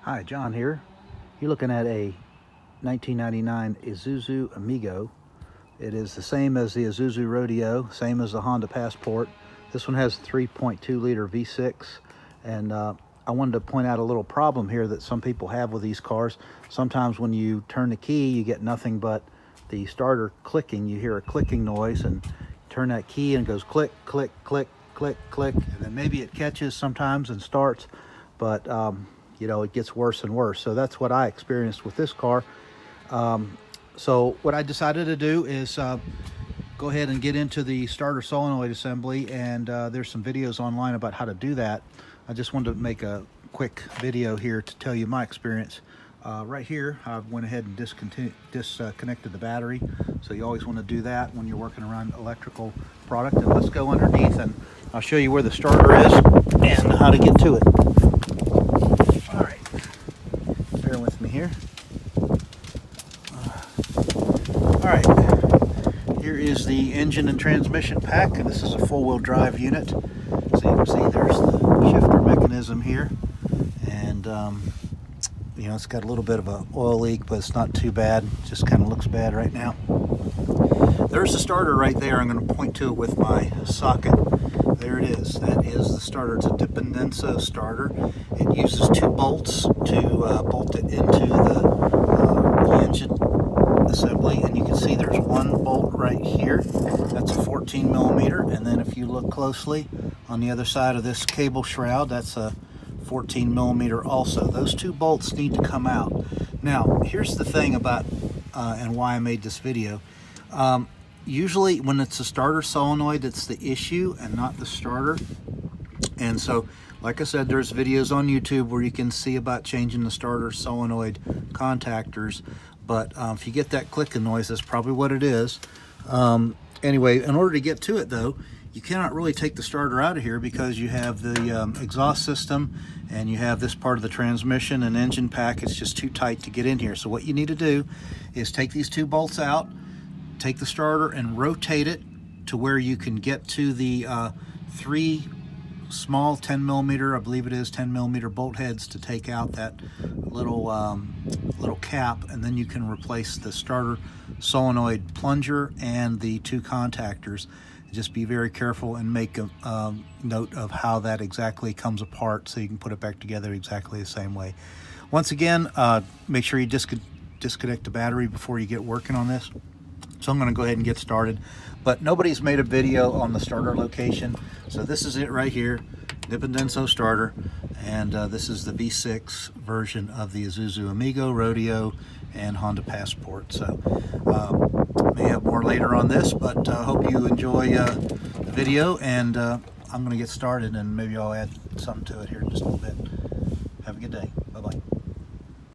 Hi, John here. You're looking at a 1999 Isuzu Amigo. It is the same as the Isuzu Rodeo, same as the Honda Passport. This one has a 3.2 liter V6, and I wanted to point out a little problem here that some people have with these cars. Sometimes when you turn the key, you get nothing but the starter clicking. You hear a clicking noise, and you turn that key and it goes click, click, click, click, click, and then maybe it catches sometimes and starts, but you know, it gets worse and worse. So that's what I experienced with this car. So what I decided to do is go ahead and get into the starter solenoid assembly, and there's some videos online about how to do that. I just wanted to make a quick video here to tell you my experience. Right here, I went ahead and disconnected the battery. So you always want to do that when you're working around electrical product. And let's go underneath and I'll show you where the starter is and how to get to it. All right, bear with me here. All right, here is the engine and transmission pack, and this is a four-wheel drive unit. So you can see there's the shifter mechanism here, and you know, it's got a little bit of an oil leak, but it's not too bad. It just kind of looks bad right now. There's the starter right there. I'm going to point to it with my socket. There it is. That is the starter. It's a Dipendenso starter. It uses two bolts to bolt it into the engine assembly, and you can see there's one bolt right here. That's a 14 millimeter, and then if you look closely on the other side of this cable shroud, that's a 14 millimeter also. Those two bolts need to come out. Now, here's the thing about and why I made this video. Usually when it's a starter solenoid, it's the issue and not the starter. And so, like I said, there's videos on YouTube where you can see about changing the starter solenoid contactors. But if you get that clicking noise, that's probably what it is. Anyway, in order to get to it though, you cannot really take the starter out of here because you have the exhaust system and you have this part of the transmission and engine pack. It's just too tight to get in here. So what you need to do is take these two bolts out, take the starter and rotate it to where you can get to the three small 10 millimeter, I believe it is 10 millimeter bolt heads to take out that little cap, and then you can replace the starter solenoid plunger and the two contactors. Just be very careful and make a note of how that exactly comes apart so you can put it back together exactly the same way. Once again, make sure you disconnect the battery before you get working on this. So I'm going to go ahead and get started, but nobody's made a video on the starter location, so this is it right here, Dipendenso starter, and this is the V6 version of the Isuzu Amigo Rodeo and Honda Passport. So may have more later on this, but hope you enjoy the video, and I'm going to get started, and maybe I'll add something to it here in just a little bit. Have a good day. Bye-bye.